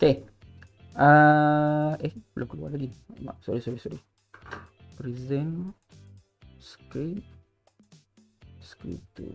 Okay. Belum keluar lagi. Sorry. Present script tu.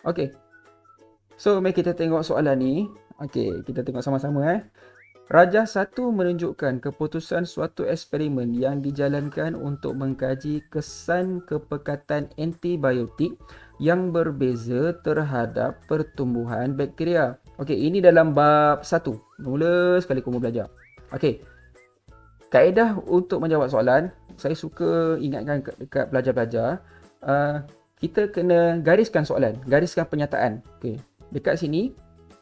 Okay. So, mari kita tengok soalan ni. Okay, kita tengok sama-sama. Rajah 1 menunjukkan keputusan suatu eksperimen yang dijalankan untuk mengkaji kesan kepekatan antibiotik yang berbeza terhadap pertumbuhan bakteria. Okey, ini dalam bab 1. Mula sekali kamu belajar. Okey. Kaedah untuk menjawab soalan, saya suka ingatkan dekat pelajar-pelajar, kita kena gariskan soalan, gariskan pernyataan. Okey. Dekat sini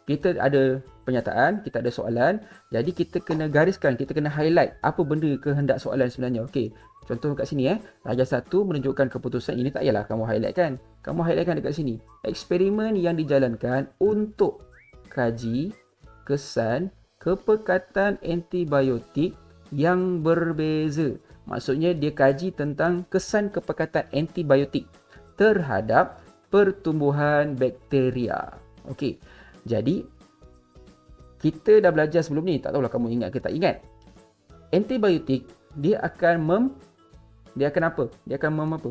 kita ada pernyataan, kita ada soalan. Jadi kita kena gariskan, kita kena highlight apa benda kehendak soalan sebenarnya. Okey. Contoh kat sini Rajah 1 menunjukkan keputusan ini, tak payahlah kamu highlightkan. Kamu highlightkan dekat sini. Eksperimen yang dijalankan untuk kaji kesan kepekatan antibiotik yang berbeza. Maksudnya dia kaji tentang kesan kepekatan antibiotik terhadap pertumbuhan bakteria. Okey. Jadi kita dah belajar sebelum ni, tak tahulah kamu ingat ke tak ingat. Antibiotik dia akan apa? Dia akan apa?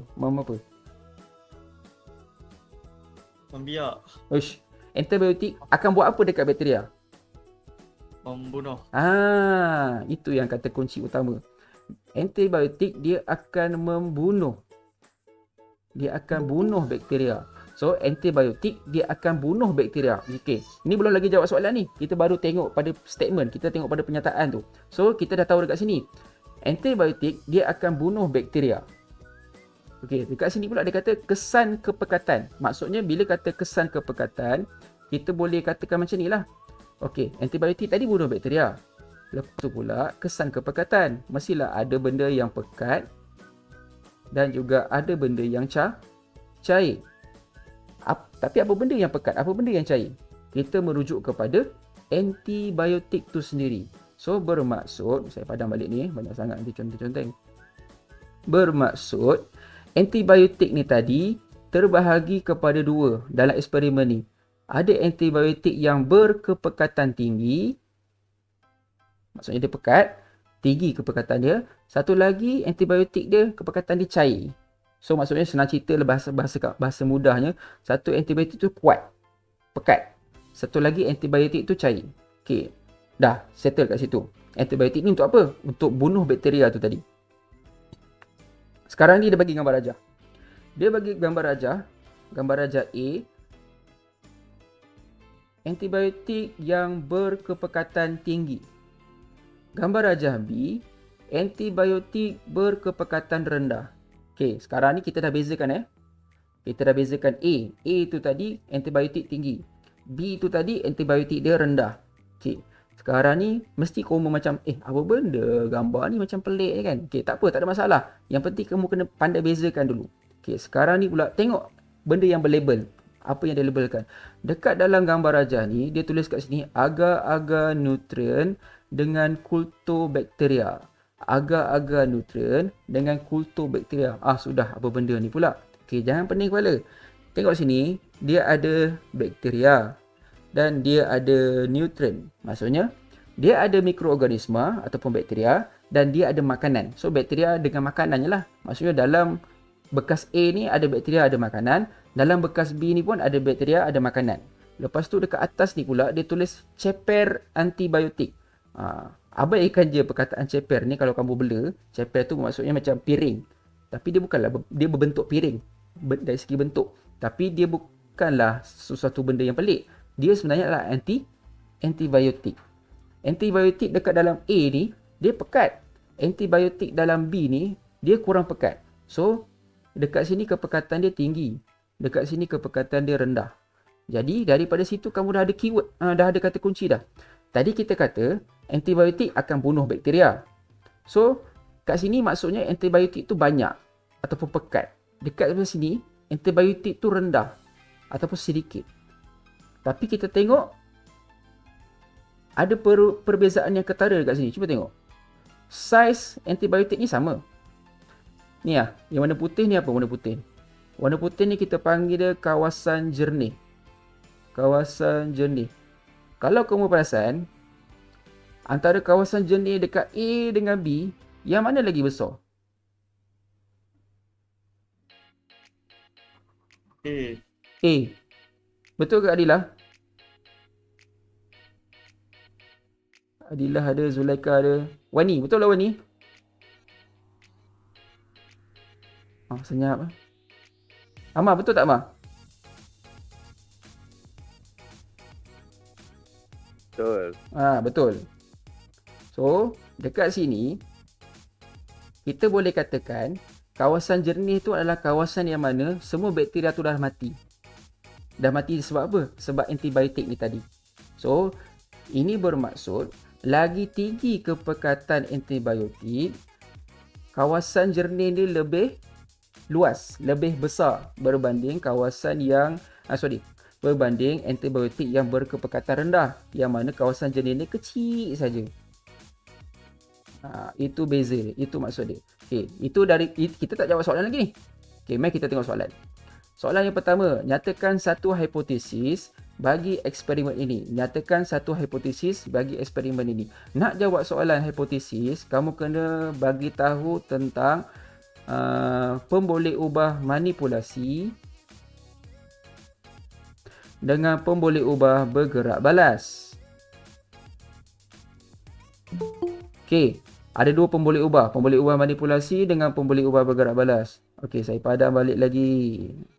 Membiak. Uish. Antibiotik akan buat apa dekat bakteria? Membunuh. Itu yang kata kunci utama. Antibiotik dia akan membunuh. Dia akan bunuh bakteria. So, antibiotik dia akan bunuh bakteria. Okey. Ini belum lagi jawab soalan ni. Kita baru tengok pada statement. Kita tengok pada pernyataan tu. So, kita dah tahu dekat sini. Antibiotik dia akan bunuh bakteria. Okey. Dekat sini pula dia kata kesan kepekatan. Maksudnya bila kata kesan kepekatan, kita boleh katakan macam ni lah. Okey. Antibiotik tadi bunuh bakteria. Lepas tu pula kesan kepekatan. Mestilah ada benda yang pekat dan juga ada benda yang cair. Tapi apa benda yang pekat? Apa benda yang cair? Kita merujuk kepada antibiotik tu sendiri. So, bermaksud, saya padam balik ni, banyak sangat nanti conteng-conteng. Bermaksud, antibiotik ni tadi terbahagi kepada dua dalam eksperimen ni. Ada antibiotik yang berkepekatan tinggi, maksudnya dia pekat, tinggi kepekatan dia. Satu lagi antibiotik dia kepekatan dia cair. So maksudnya senang cerita bahasa mudahnya, satu antibiotik tu kuat, pekat. Satu lagi antibiotik tu cair. Okey. Dah settle kat situ. Antibiotik ni untuk apa? Untuk bunuh bakteria tu tadi. Sekarang ni dia bagi gambar rajah. Dia bagi gambar rajah A, antibiotik yang berkepekatan tinggi. Gambar rajah B, antibiotik berkepekatan rendah. Okey, sekarang ni kita dah bezakan Kita dah bezakan A. A tu tadi antibiotik tinggi. B tu tadi antibiotik dia rendah. Okey. Sekarang ni mesti kamu macam apa benda gambar ni macam pelik kan? Okey, tak apa, tak ada masalah. Yang penting kamu kena pandai bezakan dulu. Okey, sekarang ni pula tengok benda yang berlabel. Apa yang dia labelkan? Dekat dalam gambar rajah ni dia tulis kat sini agar-agar nutrien dengan kultobakteria. Agar-agar nutrien dengan kultobakteria. Sudah, apa benda ni pula? Okey, jangan pening kepala. Tengok sini, dia ada bakteria dan dia ada nutrien. Maksudnya, dia ada mikroorganisma ataupun bakteria dan dia ada makanan. So, bakteria dengan makanannya lah. Maksudnya dalam bekas A ni ada bakteria, ada makanan. Dalam bekas B ni pun ada bakteria, ada makanan. Lepas tu dekat atas ni pula dia tulis ceper antibiotik. Abaikan je perkataan ceper ni kalau kamu bela. Ceper tu maksudnya macam piring. Tapi dia bukanlah, dia berbentuk piring dari segi bentuk. Tapi dia bukanlah sesuatu benda yang pelik. Dia sebenarnya adalah antibiotik. Antibiotik dekat dalam A ni dia pekat. Antibiotik dalam B ni dia kurang pekat. So dekat sini kepekatan dia tinggi. Dekat sini kepekatan dia rendah. Jadi daripada situ kamu dah ada keyword, dah ada kata kunci dah. Tadi kita kata antibiotik akan bunuh bakteria. So kat sini maksudnya antibiotik tu banyak ataupun pekat. dekat sebelah sini antibiotik tu rendah ataupun sedikit. Tapi kita tengok ada perbezaan yang ketara dekat sini. Cuba tengok. Saiz antibiotik ni sama. Ni lah, yang warna putih ni apa warna putih? Warna putih ni kita panggil dia kawasan jernih. Kawasan jernih. Kalau kamu perasan, antara kawasan jernih dekat A dengan B, yang mana lagi besar? A. Betul ke Adilah? Adilah ada, Zulaika ada. Wani, betul lah Wani? Senyap. Amar, betul tak Amar? Betul. Betul. So, dekat sini, kita boleh katakan kawasan jernih tu adalah kawasan yang mana semua bakteria tu dah mati. Dah mati sebab apa? Sebab antibiotik ni tadi. So, ini bermaksud lagi tinggi kepekatan antibiotik, kawasan jernih ni lebih luas, lebih besar berbanding kawasan yang berbanding antibiotik yang berkepekatan rendah, yang mana kawasan jernih ni kecil saja. Itu beza, itu maksud dia. Okey, itu dari kita tak jawab soalan lagi ni. Okey, mari kita tengok soalan. Soalan yang pertama, nyatakan satu hipotesis bagi eksperimen ini. Nyatakan satu hipotesis bagi eksperimen ini. Nak jawab soalan hipotesis, kamu kena bagi tahu tentang pemboleh ubah manipulasi dengan pemboleh ubah bergerak balas. Okey, ada dua pemboleh ubah manipulasi dengan pemboleh ubah bergerak balas. Okey, saya padam balik lagi.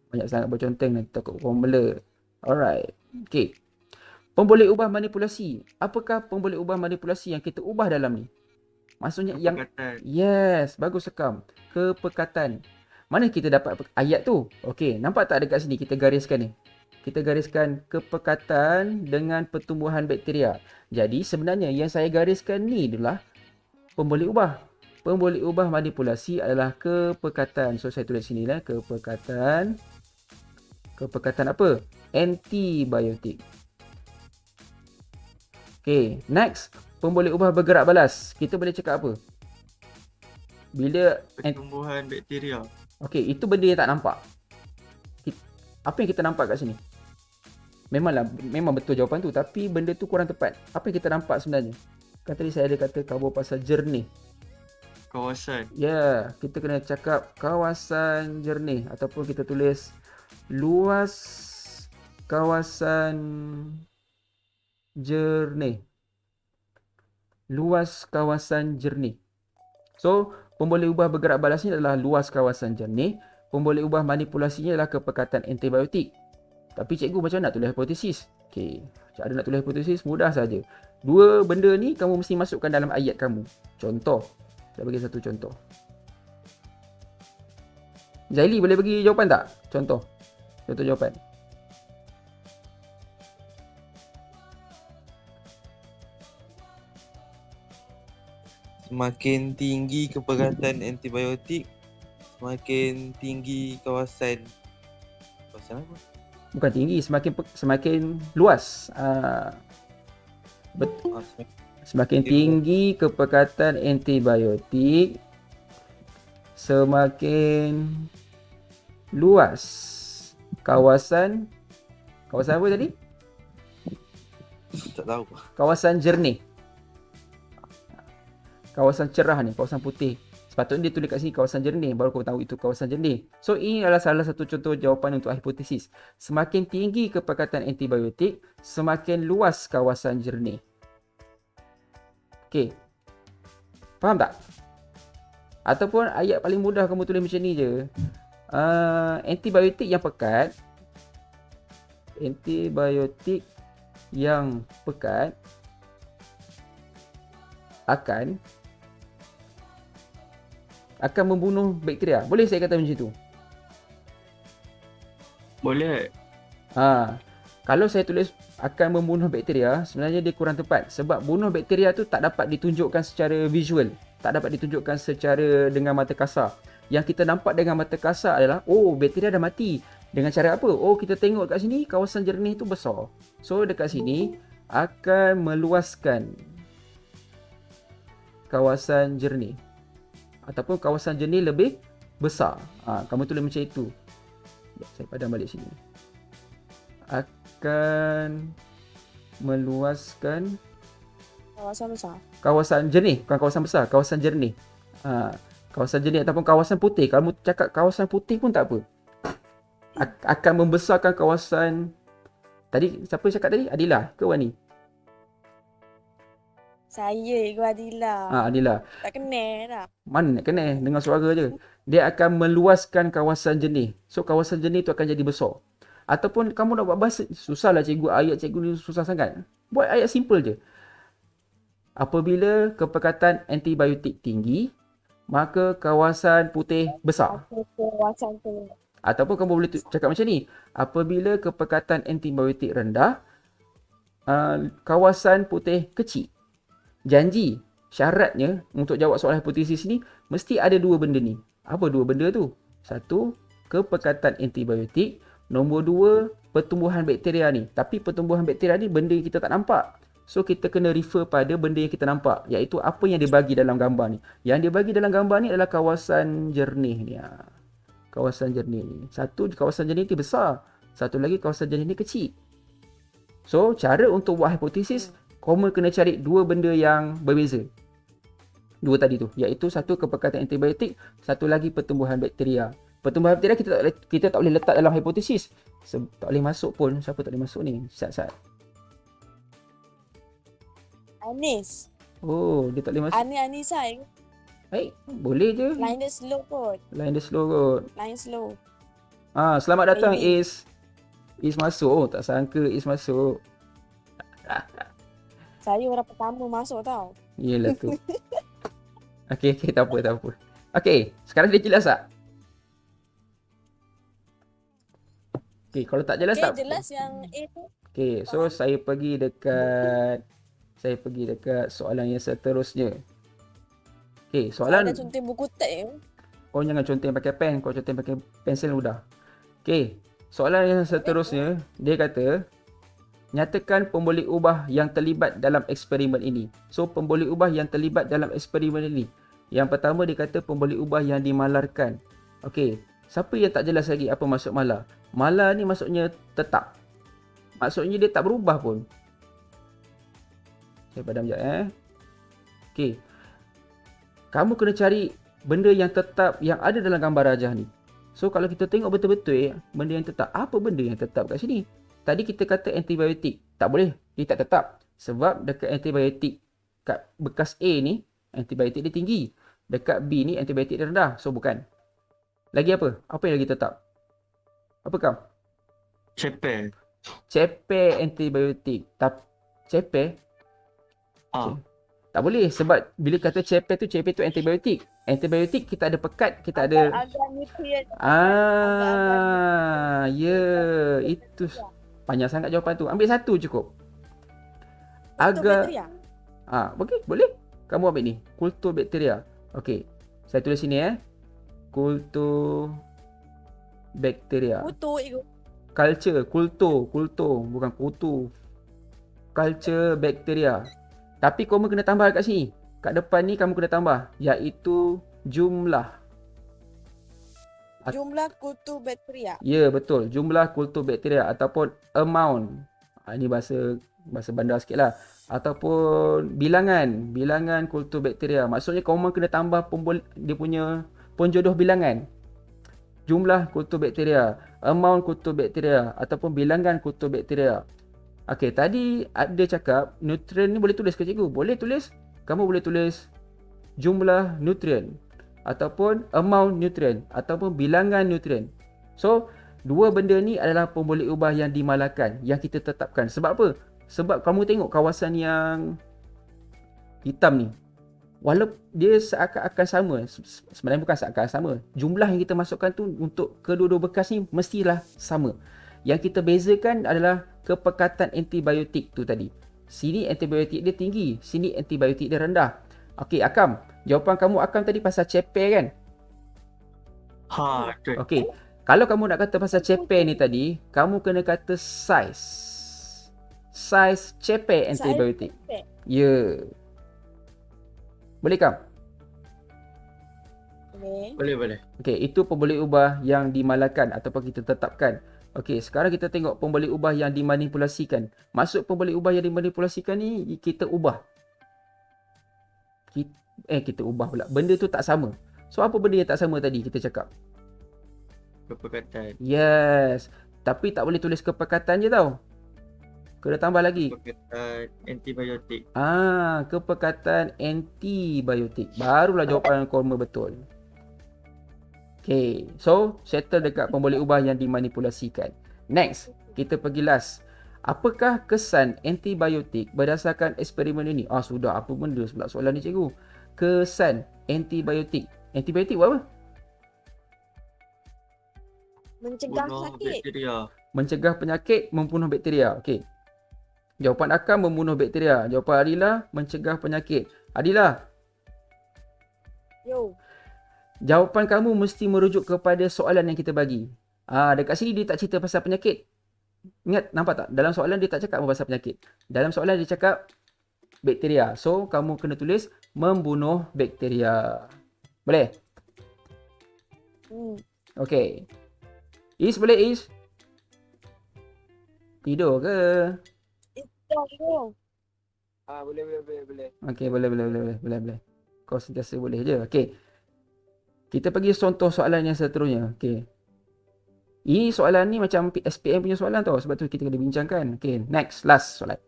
Banyak sangat berconteng nanti takut korang bela. Alright. Okey. Pemboleh ubah manipulasi. Apakah pemboleh ubah manipulasi yang kita ubah dalam ni? Maksudnya Kepekatan. yes, bagus sekam. Kepekatan. Mana kita dapat ayat tu? Okey, nampak tak dekat sini kita gariskan ni? Kita gariskan kepekatan dengan pertumbuhan bakteria. Jadi sebenarnya yang saya gariskan ni adalah pemboleh ubah. Pemboleh ubah manipulasi adalah kepekatan. So saya tulis sini lah, kepekatan. Kepekatan apa? Antibiotik. Okay, next. Pemboleh ubah bergerak balas. Kita boleh cakap apa? Bila Pertumbuhan bakteria. okay, itu benda yang tak nampak. Apa yang kita nampak kat sini? Memang betul jawapan tu, tapi benda tu kurang tepat. Apa yang kita nampak sebenarnya? Kan tadi saya ada kata cover pasal jernih. Kawasan. Ya, kita kena cakap kawasan jernih ataupun kita tulis luas kawasan jernih. Luas kawasan jernih. So, pemboleh ubah bergerak balas ni adalah luas kawasan jernih. Pemboleh ubah manipulasinya adalah kepekatan antibiotik. Tapi cikgu macam nak tulis hipotesis? Okey, cara nak tulis hipotesis mudah saja. Dua benda ni kamu mesti masukkan dalam ayat kamu. Contoh. Saya bagi satu contoh. Zaili boleh bagi jawapan tak? Contoh jawapan. Semakin tinggi kepekatan antibiotik, semakin tinggi kawasan apa? Bukan tinggi, semakin luas. Semakin tinggi kepekatan antibiotik, semakin luas kawasan apa tadi? Tak tahu. Kawasan jernih. Kawasan cerah ni, kawasan putih. Sepatutnya dia tulis kat sini kawasan jernih, baru kau tahu itu kawasan jernih. So ini adalah salah satu contoh jawapan untuk hipotesis. Semakin tinggi kepekatan antibiotik, semakin luas kawasan jernih. Okey. Faham tak? Ataupun ayat paling mudah kamu tulis macam ni je. Antibiotik yang pekat akan membunuh bakteria. Boleh saya kata macam tu? Boleh. Kalau saya tulis akan membunuh bakteria, sebenarnya dia kurang tepat. Sebab bunuh bakteria tu tak dapat ditunjukkan secara visual. Tak dapat ditunjukkan secara dengan mata kasar. Yang kita nampak dengan mata kasar adalah, oh, bakteria dah mati. Dengan cara apa? Oh, kita tengok dekat sini, kawasan jernih tu besar. So, dekat sini akan meluaskan kawasan jernih. Ataupun kawasan jernih lebih besar. Kamu tulis macam itu. Saya padam balik sini. Akan meluaskan Kawasan besar. kawasan jernih, bukan kawasan besar, kawasan jernih. Kawasan jernih ataupun kawasan putih. Kalau kamu cakap kawasan putih pun tak apa. Akan membesarkan kawasan. Tadi siapa cakap tadi? Adilah ke Wani? Saya ikut Adila. Adilah. Tak kenal dah. Mana nak kena dengar suara je. Dia akan meluaskan kawasan jernih. So kawasan jernih tu akan jadi besar. Ataupun kamu nak buat bahasa, susahlah cikgu, ayat cikgu ni susah sangat. Buat ayat simple je. Apabila kepekatan antibiotik tinggi, maka kawasan putih besar. Kawasan tu. Ataupun kamu boleh cakap macam ni. Apabila kepekatan antibiotik rendah, kawasan putih kecil. Janji, syaratnya untuk jawab soalan hipotesis ni, mesti ada dua benda ni. Apa dua benda tu? Satu, kepekatan antibiotik. Nombor dua, pertumbuhan bakteria ni. Tapi pertumbuhan bakteria ni benda yang kita tak nampak. So, kita kena refer pada benda yang kita nampak. Iaitu apa yang dia bagi dalam gambar ni. Yang dia bagi dalam gambar ni adalah kawasan jernih ni. Kawasan jernih ni. Satu, kawasan jernih ni besar. Satu lagi, kawasan jernih ni kecil. So, cara untuk buat hipotesis, kamu kena cari dua benda yang berbeza. Dua tadi tu. Iaitu satu, kepekatan antibiotik. Satu lagi, pertumbuhan bakteria. Pertumbuhan bakteria kita tak boleh letak dalam hipotesis. Tak boleh masuk pun. Siapa tak boleh masuk ni? Sat-sat. Anis. Oh, dia tak boleh masuk. Anisa. Baik, boleh je. Line dia slow kot. Line dia slow kot. Line slow. Selamat datang Maybe. Is. Is masuk. Oh, tak sangka Is masuk. Saya orang pertama masuk tau. Yelah tu. Okey, tak apa. Okey, sekarang dia jelas tak? Okey, kalau tak jelas tak? Jelas yang A tu. Okey, so saya pergi dekat soalan yang seterusnya. Okey, soalan. Ada contoh buku teks. Kau jangan conteng pakai pen, kau conteng pakai pensel mudah. Okey, soalan yang seterusnya, dia kata, nyatakan pemboleh ubah yang terlibat dalam eksperimen ini. So, pemboleh ubah yang terlibat dalam eksperimen ini. Yang pertama, dia kata pemboleh ubah yang dimalarkan. Okey, siapa yang tak jelas lagi apa maksud malar? Malar ni maksudnya tetap. Maksudnya dia tak berubah pun. Saya padam sekejap Okey. Kamu kena cari benda yang tetap yang ada dalam gambar rajah ni. So kalau kita tengok betul-betul benda yang tetap, apa benda yang tetap kat sini? Tadi kita kata antibiotik. Tak boleh, dia tak tetap. Sebab dekat antibiotik kat bekas A ni, antibiotik dia tinggi. Dekat B ni antibiotik dia rendah. So bukan. Lagi apa? Apa yang lagi tetap? Apa kam? Ceper. Ceper antibiotik. Ceper? Tak boleh sebab bila kata ceper tu antibiotik. Antibiotik kita ada pekat, kita ada Agak nutrien. itu panjang sangat jawapan tu. Ambil satu cukup. Agak Okey, boleh. Kamu ambil ni, kultur bakteria. Okey. Saya tulis sini kultur bakteria. Kutu itu. Culture, kultur, bukan kutu. Culture bakteria. Tapi kamu kena tambah kat sini. Kat depan ni kamu kena tambah, iaitu jumlah. Jumlah kutu bakteria. Ya, betul. Jumlah kultur bakteria ataupun amount. Ini bahasa bandar sikit lah. Ataupun bilangan kultur bakteria. Maksudnya kamu kena tambah dia punya penjodoh bilangan. Jumlah kultur bakteria, amount kultur bakteria ataupun bilangan kultur bakteria. Okey, tadi ada cakap nutrien ni boleh tulis ke cikgu? Boleh tulis. Kamu boleh tulis jumlah nutrien ataupun amount nutrien ataupun bilangan nutrien. So, dua benda ni adalah pemboleh ubah yang dimalarkan, yang kita tetapkan. Sebab apa? Sebab kamu tengok kawasan yang hitam ni. Walaupun dia seakan-akan sama, sebenarnya bukan seakan-akan sama. Jumlah yang kita masukkan tu untuk kedua-dua bekas ni mestilah sama. Yang kita bezakan adalah kepekatan antibiotik tu tadi. Sini antibiotik dia tinggi, sini antibiotik dia rendah. Okey, Akam. Jawapan kamu Akam tadi pasal ceper kan? Ha, betul. Okey. Kalau kamu nak kata pasal ceper ni tadi, kamu kena kata saiz. Saiz ceper antibiotik. Saya Ya. Boleh kam? boleh. Boleh. Okey, itu pemboleh ubah yang dimalakkan ataupun kita tetapkan. Okey, sekarang kita tengok pemboleh ubah yang dimanipulasikan. Maksud pemboleh ubah yang dimanipulasikan ni, kita ubah. Kita ubah pula. Benda tu tak sama. So, apa benda yang tak sama tadi kita cakap? Kepekatan. Yes. Tapi tak boleh tulis kepekatan je tau. Kena tambah lagi. Kepekatan antibiotik. Kepekatan antibiotik. Barulah jawapan korma betul. Okay. So, settle dekat pemboleh ubah yang dimanipulasikan. Next, kita pergi last. Apakah kesan antibiotik berdasarkan eksperimen ini? Sudah. Apa benda pula soalan ni cikgu? Kesan antibiotik. Antibiotik buat apa? Mencegah Bunuh sakit. bakteria. Mencegah penyakit, membunuh bakteria. Okey. Jawapan Akam membunuh bakteria. Jawapan Adila mencegah penyakit. Adila, Yo. jawapan kamu mesti merujuk kepada soalan yang kita bagi. Dekat sini dia tak cerita pasal penyakit. Ingat, nampak tak? Dalam soalan dia tak cakap pasal penyakit. Dalam soalan dia cakap bakteria. So, kamu kena tulis membunuh bakteria. Boleh? Okey. Is boleh Is? Tidur ke? Yo. Boleh. Okey, boleh. Kau sentiasa boleh je. Okey. Kita pergi contoh soalan yang seterusnya. Okey. Ini soalan ni macam SPM punya soalan tau. Sebab tu kita kena bincangkan. Okey, next, last soalan.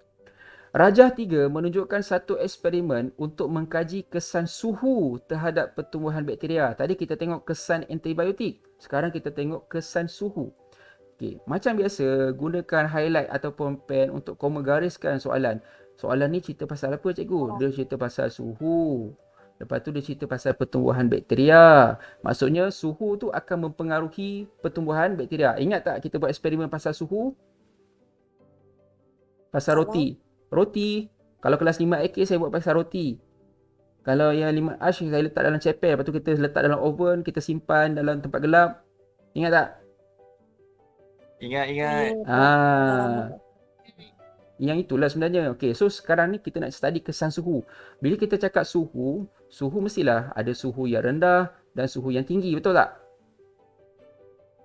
Rajah 3 menunjukkan satu eksperimen untuk mengkaji kesan suhu terhadap pertumbuhan bakteria. Tadi kita tengok kesan antibiotik. Sekarang kita tengok kesan suhu. Okey, macam biasa, gunakan highlight ataupun pen untuk kau menggariskan soalan. Soalan ni cerita pasal apa cikgu? Dia cerita pasal suhu. Lepas tu dia cerita pasal pertumbuhan bakteria. Maksudnya suhu tu akan mempengaruhi pertumbuhan bakteria. Ingat tak kita buat eksperimen pasal suhu? Pasal roti. Roti. Kalau kelas 5 AK saya buat pasal roti. Kalau yang 5 Ash saya letak dalam ceper. Lepas tu kita letak dalam oven. Kita simpan dalam tempat gelap. Ingat tak? Ingat. Yang itulah sebenarnya. Okey, so sekarang ni kita nak study kesan suhu. Bila kita cakap suhu, suhu mestilah ada suhu yang rendah dan suhu yang tinggi, betul tak?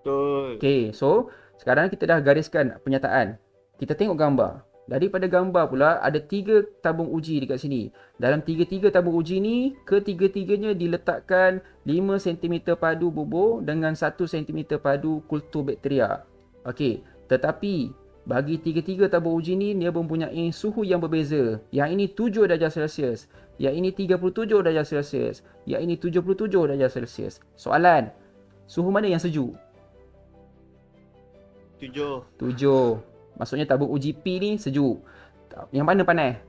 Betul. Okey, so sekarang kita dah gariskan penyataan. Kita tengok gambar. Daripada gambar pula ada 3 tabung uji dekat sini. Dalam 3 tabung uji ni, ketiga-tiganya diletakkan 5 cm padu bubur dengan 1 cm padu kultur bakteria. Okey, tetapi bagi 3 tabung uji ni dia mempunyai suhu yang berbeza. Yang ini 7 darjah Celsius, yang ini 37 darjah Celsius, yang ini 77 darjah Celsius. Soalan, suhu mana yang sejuk? 7. Maksudnya tabung uji P ni sejuk. Yang mana panas?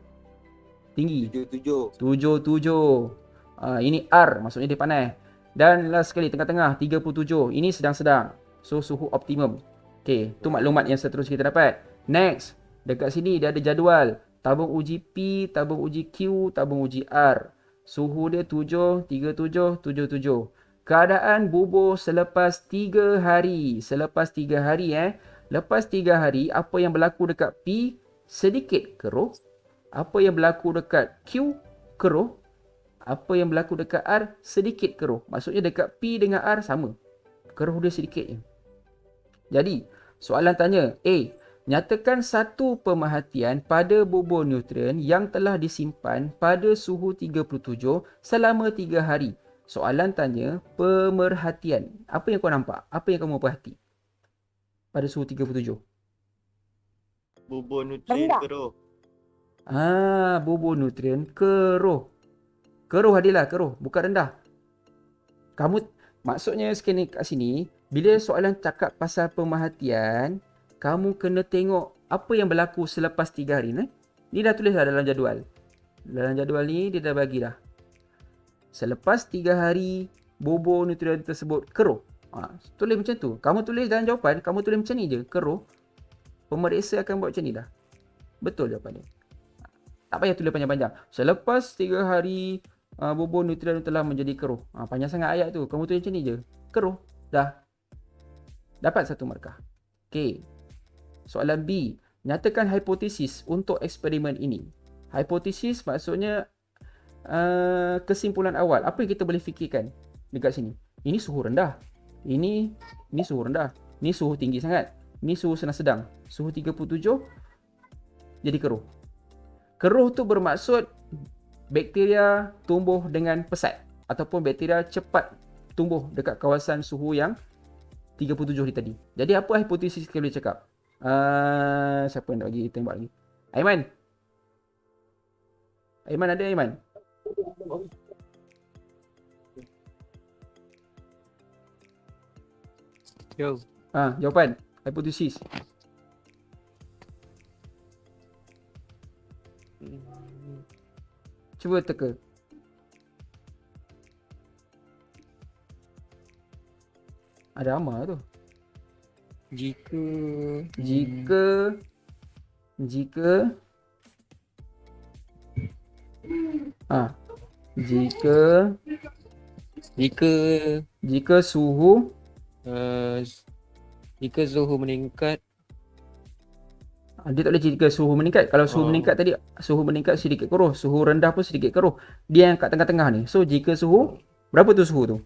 Tinggi. 7. 7. Ini R, maksudnya dia panas. Dan last sekali tengah-tengah 37. Ini sedang-sedang. So suhu optimum. Okey, tu maklumat yang seterusnya kita dapat. Next, dekat sini dia ada jadual. Tabung uji P, tabung uji Q, tabung uji R. Suhu dia 7, 37, 77. Keadaan bubur selepas 3 hari. Lepas 3 hari, apa yang berlaku dekat P? Sedikit keruh. Apa yang berlaku dekat Q? Keruh. Apa yang berlaku dekat R? Sedikit keruh. Maksudnya dekat P dengan R sama. Keruh dia sedikit je. Jadi, soalan tanya, A. Nyatakan satu pemerhatian pada bubur nutrien yang telah disimpan pada suhu 37 selama 3 hari. Soalan tanya, pemerhatian. Apa yang kau nampak? Apa yang kamu perhati? Pada suhu 37. Bubur nutrien Rendah. keruh. Bubur nutrien keruh. Keruh Adilah, keruh. Bukan rendah. Kamu, maksudnya sekali kat sini, bila soalan cakap pasal pemerhatian, kamu kena tengok apa yang berlaku selepas 3 hari. Ni dah tulis dah dalam jadual. Dalam jadual ni dia dah bagi dah. Selepas 3 hari, bubur nutrien tersebut keruh. Tulis macam tu. Kamu tulis dalam jawapan, kamu tulis macam ni je. Keruh. Pemeriksa akan buat macam ni dah. Betul jawapan dia. Tak payah tulis panjang-panjang. Selepas 3 hari, bubur nutrien telah menjadi keruh. Panjang sangat ayat tu. Kamu tulis macam ni je. Keruh. Dah dapat 1 markah. Okey. Soalan B. Nyatakan hipotesis untuk eksperimen ini. Hipotesis maksudnya kesimpulan awal. Apa yang kita boleh fikirkan dekat sini? Ini suhu rendah. Ini suhu rendah. Ini suhu tinggi sangat. Ini suhu sedang. Suhu 37 jadi keruh. Keruh tu bermaksud bakteria tumbuh dengan pesat ataupun bakteria cepat tumbuh dekat kawasan suhu yang 37 ni tadi. Jadi apa hipotesis kita boleh cakap? Siapa yang nak bagi tembak lagi? Aiman. Aiman ada Aiman? Yo. Jawapan. Hipotesis. Cuba teka. Ada Amar tu. Jika jika suhu jika suhu meningkat, dia tak boleh jika suhu meningkat. Kalau suhu meningkat tadi, suhu meningkat sedikit keruh, suhu rendah pun sedikit keruh. Dia yang kat tengah-tengah ni. So jika suhu, berapa tu suhu tu?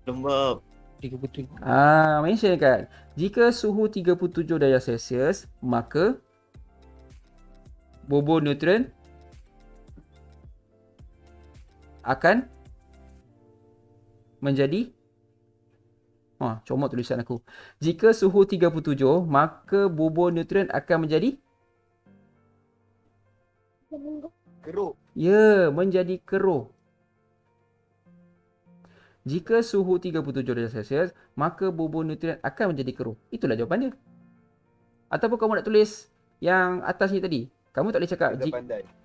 Lembab. 37. Mention kan. Jika suhu 37 darjah Celsius, maka bubur neutron akan menjadi comot tulisan aku. Jika suhu 37, maka bubur neutron akan menjadi Keruh. ya, menjadi keruh. Jika suhu 37 darjah Celsius, maka bubur neutron akan menjadi keruh. Itulah jawapan dia. Ataupun kamu nak tulis yang atas ni tadi. Kamu tak boleh cakap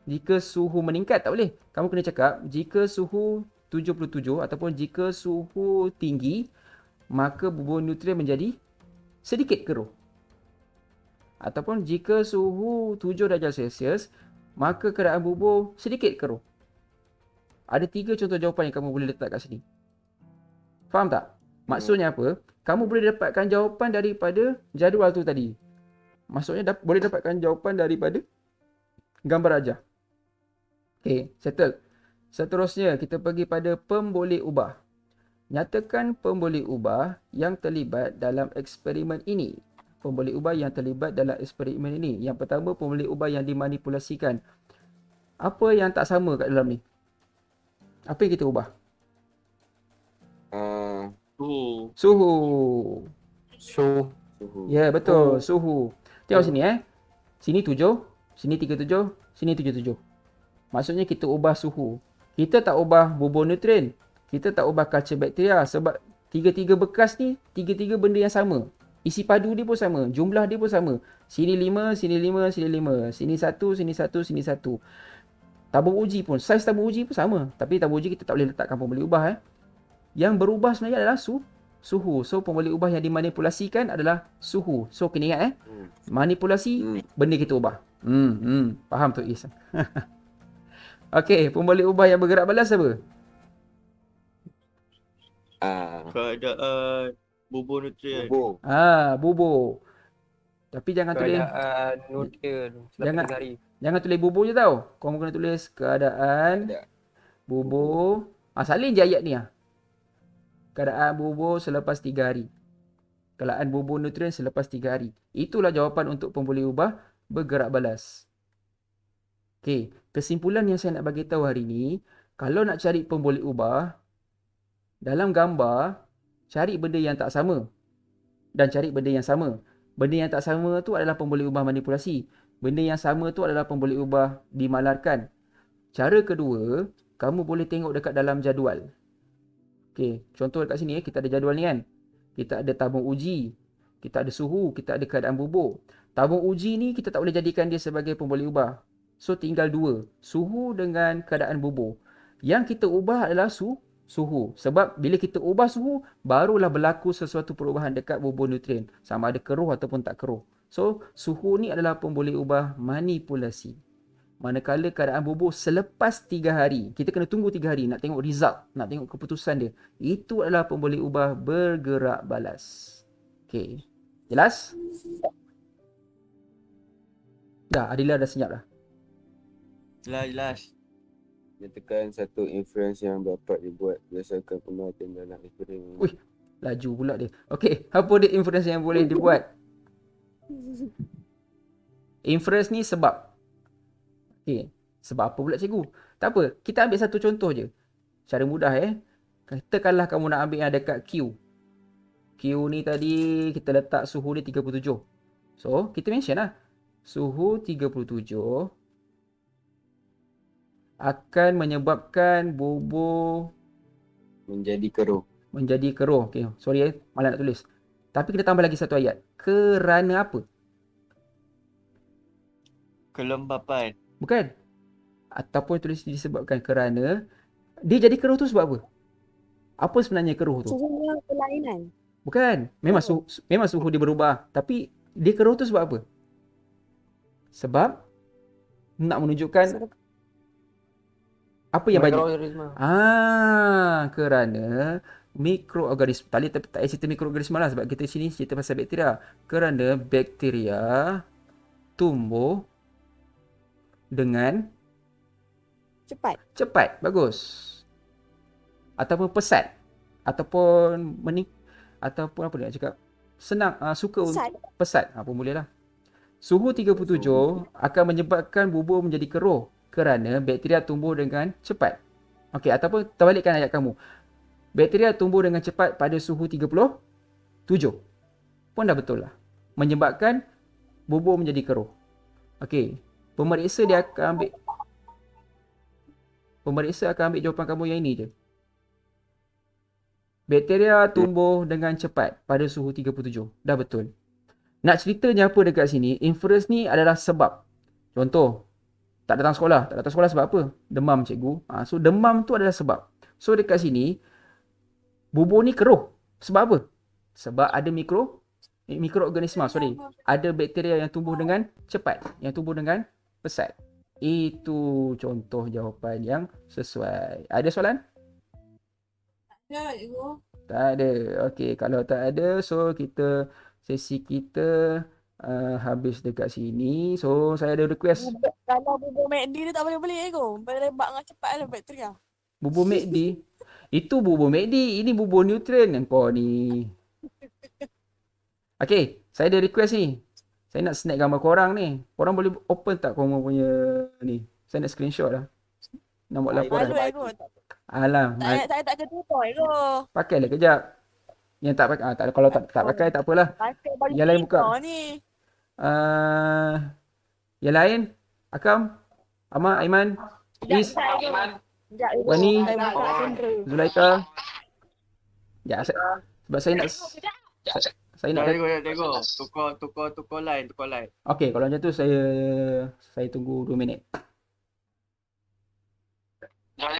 jika suhu meningkat, tak boleh. Kamu kena cakap jika suhu 77 ataupun jika suhu tinggi, maka bubur neutron menjadi sedikit keruh. Ataupun jika suhu 7 darjah Celsius, maka keadaan bubur sedikit keruh. Ada 3 contoh jawapan yang kamu boleh letak kat sini. Faham tak? Maksudnya apa? Kamu boleh dapatkan jawapan daripada jadual tu tadi. Maksudnya boleh dapatkan jawapan daripada gambar rajah. Okay, settle. Seterusnya, kita pergi pada pemboleh ubah. Nyatakan pemboleh ubah yang terlibat dalam eksperimen ini. Pemboleh ubah yang terlibat dalam eksperimen ini. Yang pertama, pemboleh ubah yang dimanipulasikan. Apa yang tak sama kat dalam ni? Apa yang kita ubah? Suhu. Ya, betul. Suhu. Tengok sini Sini 7, sini 37, sini 77. Maksudnya kita ubah suhu. Kita tak ubah bubur neutron. Kita tak ubah culture bakteria sebab tiga-tiga bekas ni, tiga-tiga benda yang sama. Isi padu dia pun sama, jumlah dia pun sama. Sini 5, sini 5, sini 5. Sini 1, sini 1, sini 1. Tabung uji pun, saiz tabung uji pun sama. Tapi tabung uji kita tak boleh letakkan pemboleh ubah Yang berubah sebenarnya adalah suhu. So pemboleh ubah yang dimanipulasikan adalah suhu. So kena ingat manipulasi benda kita ubah. Faham tu Is. Okey, pemboleh ubah yang bergerak balas apa? Keadaan bubur neutron. Bubur. Tapi jangan tulis keadaan neutron selama 3 hari. Jangan tulis bubur je tau. Kamu kena tulis keadaan bubur. Salin je ayat ni Keadaan bubur selepas 3 hari. Keadaan bubur neutron selepas 3 hari. Itulah jawapan untuk pemboleh ubah bergerak balas. Okey, kesimpulan yang saya nak bagi tahu hari ni, kalau nak cari pemboleh ubah, dalam gambar, cari benda yang tak sama dan cari benda yang sama. Benda yang tak sama tu adalah pemboleh ubah manipulasi. Benda yang sama tu adalah pemboleh ubah dimalarkan. Cara kedua, kamu boleh tengok dekat dalam jadual. Okey, contoh dekat sini kita ada jadual ni kan. Kita ada tabung uji, kita ada suhu, kita ada keadaan bubur. Tabung uji ni kita tak boleh jadikan dia sebagai pemboleh ubah. So tinggal 2, suhu dengan keadaan bubur. Yang kita ubah adalah suhu. Sebab bila kita ubah suhu, barulah berlaku sesuatu perubahan dekat bubur neutron. Sama ada keruh ataupun tak keruh. So suhu ni adalah pemboleh ubah manipulasi. Manakala keadaan bubuh selepas 3 hari. Kita kena tunggu 3 hari nak tengok result, nak tengok keputusan dia. Itu adalah pemboleh ubah bergerak balas. Okey. Jelas? Dah, Adila dah senyap dah. Jelas. Nyatakan satu inference yang dapat dibuat berdasarkan pemerhatian dalam eksperimen. Ui. Laju pula dia. Okey, apa dia inference yang boleh dibuat? Inference ni sebab. Okey, sebab apa pula cikgu? Tak apa, kita ambil satu contoh je. Cara mudah Katakanlah kamu nak ambil yang dekat Q. Q ni tadi kita letak suhu dia 37. So, kita mention lah. Suhu 37 akan menyebabkan bubur Menjadi keruh. menjadi keruh. Okey, sorry malah nak tulis. Tapi kita tambah lagi satu ayat. Kerana apa? Kelembapan. Bukan. Ataupun tulis disebabkan kerana dia jadi keruh tu sebab apa? Apa sebenarnya keruh tu? Suhunya kelainan. Bukan. Memang suhu dia berubah. Tapi dia keruh tu sebab apa? Sebab nak menunjukkan apa yang banyak. Mikroorganisma. Kerana mikroorganisma. Tadi tak payah cerita mikroorganisma lah sebab kita sini cerita pasal bakteria. Kerana bakteria tumbuh dengan cepat. Bagus. Ataupun pesat. Ataupun ataupun apa dia nak cakap? Senang, suka pesat. Pun boleh lah. Suhu 37 akan menyebabkan bubur menjadi keruh kerana bakteria tumbuh dengan cepat. Okey, ataupun terbalikkan ayat kamu. Bakteria tumbuh dengan cepat pada suhu 37. Pun dah betul lah. Menyebabkan bubur menjadi keruh. Okey, pemeriksa akan ambil jawapan kamu yang ini je. Bakteria tumbuh dengan cepat pada suhu 37. Dah betul. Nak ceritanya apa dekat sini, inference ni adalah sebab. Contoh, tak datang sekolah. Tak datang sekolah sebab apa? Demam cikgu. So demam tu adalah sebab. So dekat sini, bubur ni keruh. Sebab apa? Sebab ada mikroorganisma, ada bakteria yang tumbuh dengan cepat, yang tumbuh dengan pesat. Itu contoh jawapan yang sesuai. Ada soalan? Ya, cikgu. Tak ada. Okey, kalau tak ada, so sesi kita habis dekat sini. So saya ada request. Kalau bubur McD dia tak boleh beli cikgu. Berebak dengan cepat ada bakteria. Bubur McD. Itu bubur McD. Ini bubur nutrien yang kau ni. Okey, saya ada request ni. Saya nak snap gambar korang ni. Korang boleh open tak korang punya ni? Saya nak screenshot lah. Nak buat laporan. Malu cikgu. Alah, Saya tak ketutup cikgu. pakailah kejap. Yang tak pakai, kalau tak pakai tak apalah. Pakai baju Yang lain buka. ni. Yang lain, Akam, Ahmad, Aiman, Is, Sekejap, cikgu. Wani, Saya buka sendiri. Zulaika. Ya, sebab saya nak Tengok. Tukar line. Okey, kalau macam tu saya tunggu 2 minit.